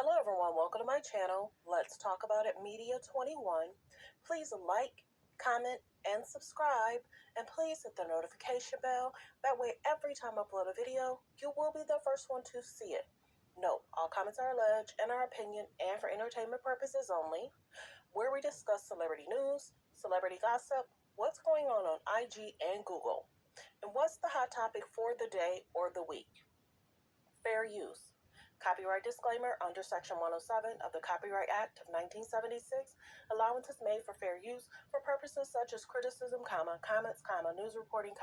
Hello everyone, welcome to my channel. Let's talk about it Media 21. Please like, comment, and subscribe, and please hit the notification bell. That way every time I upload a video, you will be the first one to see it. Note, all comments are alleged in our opinion and for entertainment purposes only, where we discuss celebrity news, celebrity gossip, what's going on IG and Google, and what's the hot topic for the day or the week. Fair use. Copyright disclaimer under Section 107 of the Copyright Act of 1976. Allowance is made for fair use for purposes such as criticism, comments, news reporting,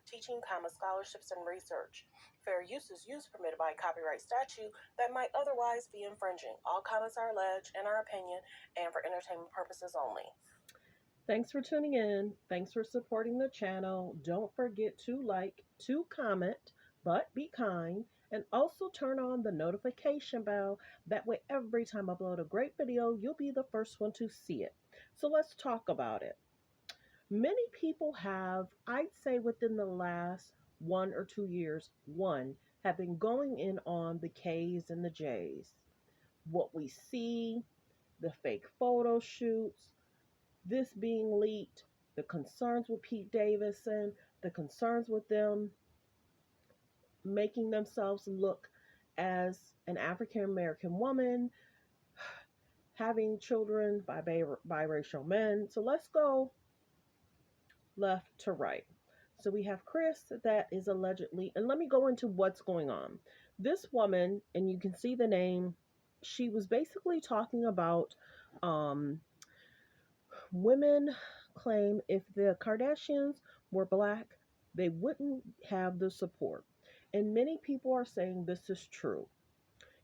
teaching, scholarships, and research. Fair use is use permitted by copyright statute that might otherwise be infringing. All comments are alleged in our opinion and for entertainment purposes only. Thanks for tuning in. Thanks for supporting the channel. Don't forget to like, to comment, but be kind, and also turn on the notification bell. That way, every time I upload a great video, you'll be the first one to see it. So let's talk about it. Many people have, I'd say within the last 1 or 2 years, have been going in on the K's and the J's. What we see, the fake photo shoots, this being leaked, the concerns with Pete Davidson, the concerns with them making themselves look as an African American woman, having children by biracial men. So let's go left to right. So we have Kris that is allegedly, and let me go into what's going on. This woman, and you can see the name, she was basically talking about women claim if the Kardashians were black, they wouldn't have the support. And many people are saying this is true.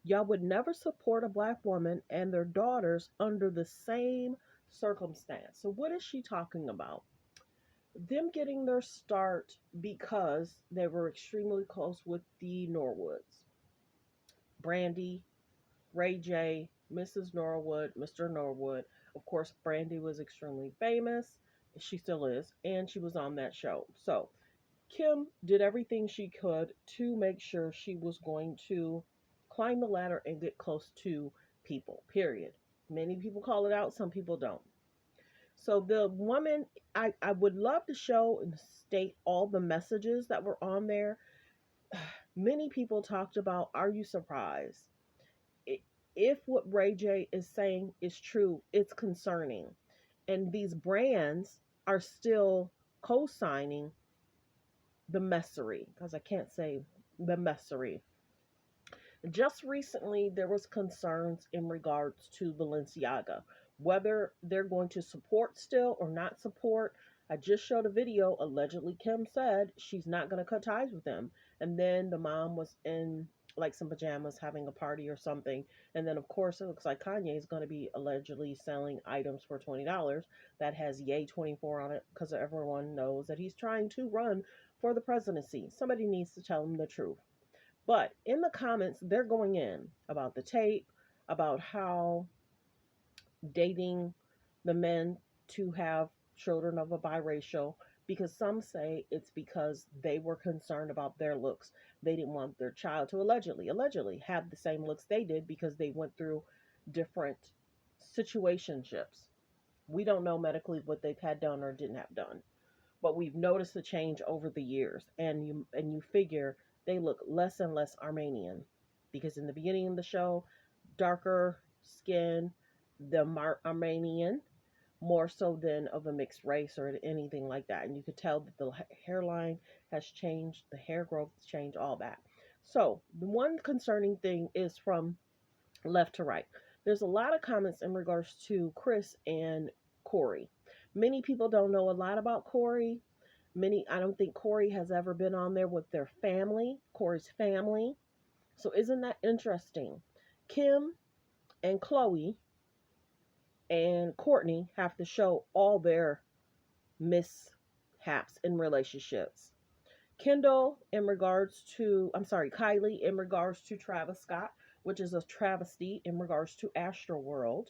Y'all would never support a black woman and their daughters under the same circumstance. So, what is she talking about? Them getting their start because they were extremely close with the Norwoods. Brandy, Ray J, Mrs. Norwood, Mr. Norwood. Of course, Brandy was extremely famous. She still is. And she was on that show. So Kim did everything she could to make sure she was going to climb the ladder and get close to people, period. Many people call it out, some people don't. So the woman, I would love to show and state all the messages that were on there. Many people talked about, are you surprised? If what Ray J is saying is true, it's concerning. And these brands are still co-signing the messery, because I can't say the messery. Just recently, there was concerns in regards to Balenciaga, whether they're going to support still or not support. I just showed a video. Allegedly, Kim said she's not going to cut ties with them. And then the mom was in like some pajamas having a party or something. And then, of course, it looks like Kanye is going to be allegedly selling items for $20 that has Yay 24 on it, because everyone knows that he's trying to run for the presidency. Somebody needs to tell him the truth. But in the comments, they're going in about the tape, about how dating the men to have children of a biracial, because some say it's because they were concerned about their looks. They didn't want their child to allegedly have the same looks they did because they went through different situationships. We don't know medically what they've had done or didn't have done, but we've noticed a change over the years, and you figure they look less and less Armenian, because in the beginning of the show, darker skin, the Armenian, more so than of a mixed race or anything like that. And you could tell that the hairline has changed, the hair growth has changed, all that. So the one concerning thing is from left to right. There's a lot of comments in regards to Kris and Corey. Many people don't know a lot about Corey. I don't think Corey has ever been on there with their family, Corey's family. So isn't that interesting? Kim and Khloe and Courtney have to show all their mishaps in relationships. Kendall in regards to, Kylie in regards to Travis Scott, which is a travesty in regards to Astroworld.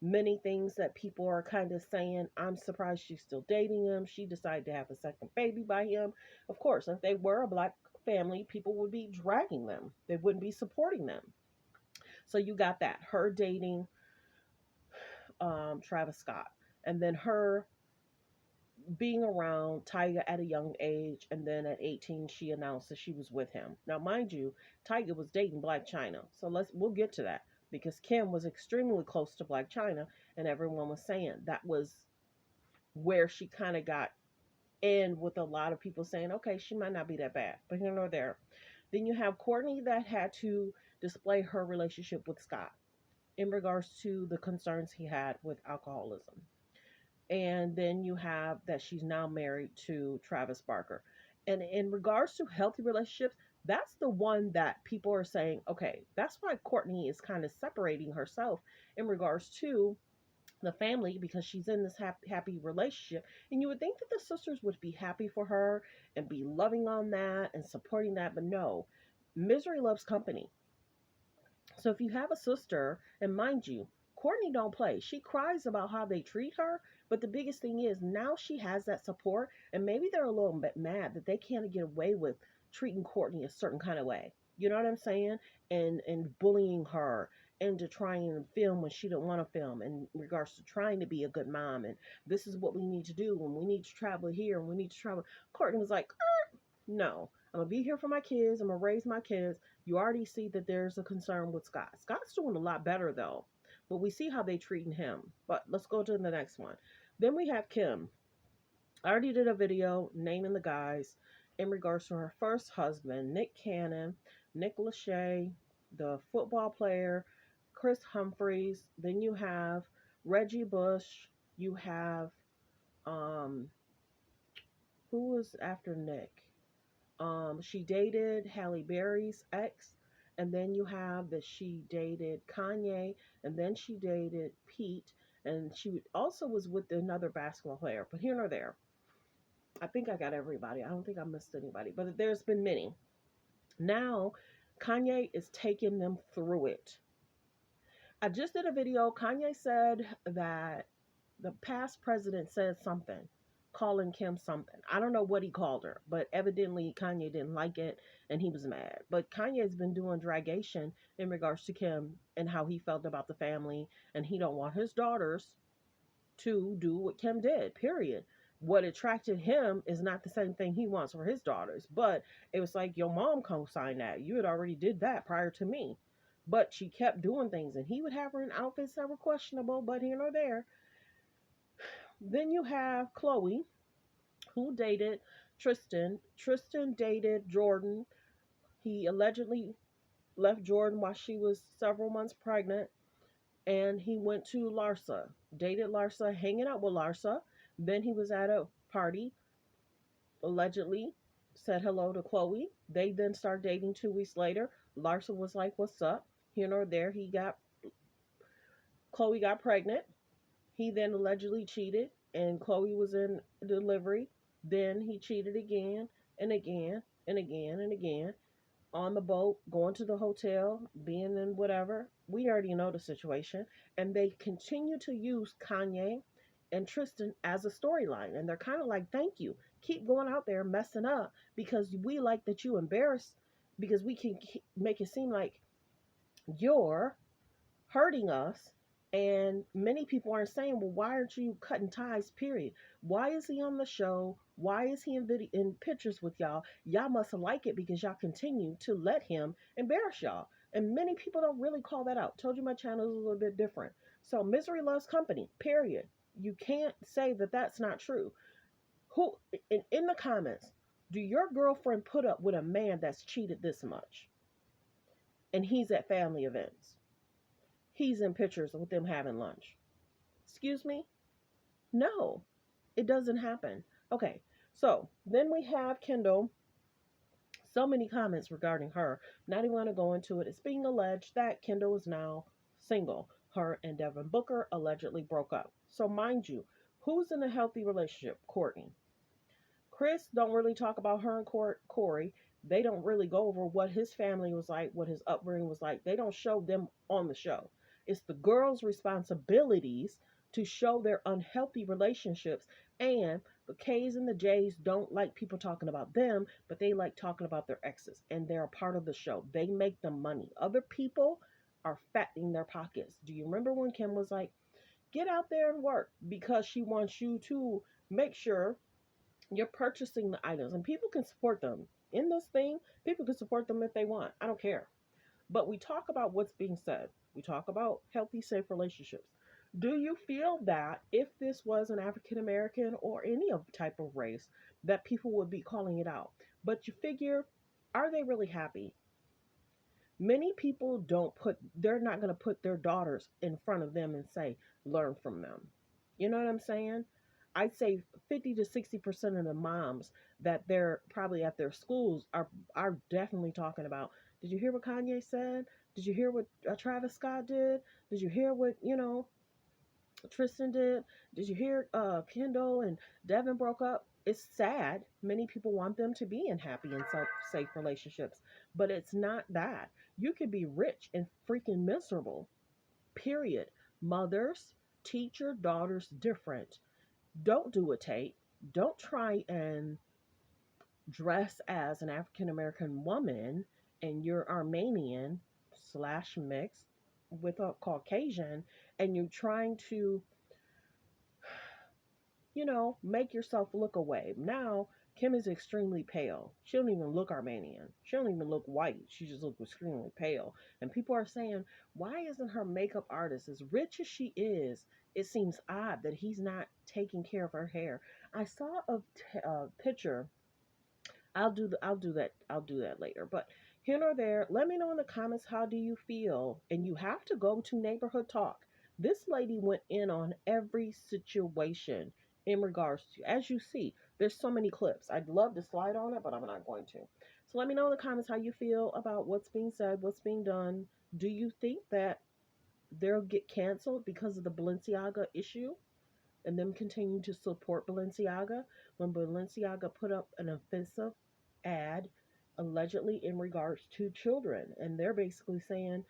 Many things that people are kind of saying, I'm surprised she's still dating him. She decided to have a second baby by him. Of course, if they were a black family, people would be dragging them. They wouldn't be supporting them. So you got that, her dating Travis Scott, and then her being around Tyga at a young age, and then at 18 she announced that she was with him. Now, mind you, Tyga was dating Black China, so we'll get to that because Kim was extremely close to Black China, and everyone was saying that was where she kind of got in, with a lot of people saying, okay, she might not be that bad, but here nor there. Then you have Courtney that had to display her relationship with Scott in regards to the concerns he had with alcoholism. And then you have that she's now married to Travis Barker. And in regards to healthy relationships, that's the one that people are saying, okay, that's why Courtney is kind of separating herself in regards to the family, because she's in this happy relationship. And you would think that the sisters would be happy for her and be loving on that and supporting that, but no, misery loves company. So if you have a sister, and mind you, Courtney don't play. She cries about how they treat her, but the biggest thing is now she has that support, and maybe they're a little bit mad that they can't get away with treating Courtney a certain kind of way. You know what I'm saying? And bullying her into trying to film when she don't want to film, in regards to trying to be a good mom, and this is what we need to do, and we need to travel here, and we need to travel. Courtney was like, no, I'm gonna be here for my kids. I'm gonna raise my kids. You already see that there's a concern with Scott. Scott's doing a lot better though, but we see how they treating him. But let's go to the next one. Then we have Kim. I already did a video naming the guys in regards to her first husband, Nick Cannon, Nick Lachey, the football player, Kris Humphries. Then you have Reggie Bush. You have um who was after Nick? She dated Halle Berry's ex, and then you have that she dated Kanye, and then she dated Pete, and she also was with another basketball player. But here nor there, I think I got everybody. I don't think I missed anybody, but there's been many. Now, Kanye is taking them through it. I just did a video. Kanye said that the past president said something, calling Kim something. I don't know what he called her, but evidently Kanye didn't like it and he was mad. But Kanye's been doing dragation in regards to Kim and how he felt about the family, and he don't want his daughters to do what Kim did, period. What attracted him is not the same thing he wants for his daughters. But it was like, your mom co-signed that. You had already did that prior to me. But she kept doing things, and he would have her in outfits that were questionable, but here nor there. Then you have Khloe, who dated Tristan. Tristan dated Jordan. He allegedly left Jordan while she was several months pregnant, and he went to Larsa, dated Larsa, hanging out with Larsa. Then he was at a party, allegedly said hello to Khloe. They then started dating 2 weeks later. Larsa was like, what's up? Here nor there, Khloe got pregnant. He then allegedly cheated, and Khloe was in delivery. Then he cheated again and again and again and again on the boat, going to the hotel, being in whatever. We already know the situation. And they continue to use Kanye and Tristan as a storyline. And they're kind of like, thank you. Keep going out there messing up because we like that you embarrass, because we can make it seem like you're hurting us. And many people aren't saying, well, why aren't you cutting ties, period? Why is he on the show? Why is he in pictures with y'all? Y'all must like it because y'all continue to let him embarrass y'all. And many people don't really call that out. Told you my channel is a little bit different. So misery loves company, period. You can't say that that's not true. Who, in the comments, do your girlfriend put up with a man that's cheated this much? And he's at family events. He's in pictures with them having lunch. Excuse me? No, it doesn't happen. Okay, so then we have Kendall. So many comments regarding her. Not even going to go into it. It's being alleged that Kendall is now single. Her and Devin Booker allegedly broke up. So mind you, who's in a healthy relationship? Courtney. Kris don't really talk about her and Corey. They don't really go over what his family was like, what his upbringing was like. They don't show them on the show. It's the girls' responsibilities to show their unhealthy relationships. And the K's and the J's don't like people talking about them, but they like talking about their exes. And they're a part of the show. They make the money. Other people are fattening their pockets. Do you remember when Kim was like, get out there and work because she wants you to make sure you're purchasing the items and people can support them in this thing. People can support them if they want. I don't care. But we talk about what's being said. We talk about healthy, safe relationships. Do you feel that if this was an African American or any of type of race, that people would be calling it out? But you figure, are they really happy? Many people they're not going to put their daughters in front of them and say, learn from them. You know what I'm saying? I'd say 50 to 60% of the moms that they're probably at their schools are definitely talking about, did you hear what Kanye said? Did you hear what Travis Scott did? Did you hear what, Tristan did? Did you hear Kendall and Devin broke up? It's sad. Many people want them to be in happy and safe relationships, but it's not that. You could be rich and freaking miserable. Period. Mothers, teach your daughters different. Don't do a tape. Don't try and dress as an African American woman and you're Armenian slash mixed with a Caucasian and you're trying to make yourself look away. Now, Kim is extremely pale. She don't even look Armenian. She don't even look white. She just looks extremely pale. And people are saying, why isn't her makeup artist as rich as she is? It seems odd that he's not taking care of her hair. I saw a picture. I'll do that later. But here or there, let me know in the comments, how do you feel? And you have to go to neighborhood talk. This lady went in on every situation in regards to, as you see, there's so many clips. I'd love to slide on it, but I'm not going to. So let me know in the comments how you feel about what's being said, what's being done. Do you think that they'll get canceled because of the Balenciaga issue and them continue to support Balenciaga when Balenciaga put up an offensive ad allegedly in regards to children? And they're basically saying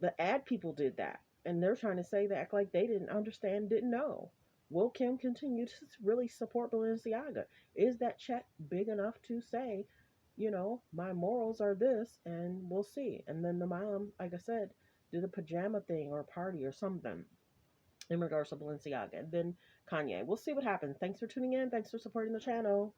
the ad people did that. And they're trying to say that, act like they didn't understand, didn't know. Will Kim continue to really support Balenciaga? Is that check big enough to say, my morals are this, and we'll see. And then the mom, like I said, did a pajama thing or a party or something in regards to Balenciaga. And then Kanye. We'll see what happens. Thanks for tuning in. Thanks for supporting the channel.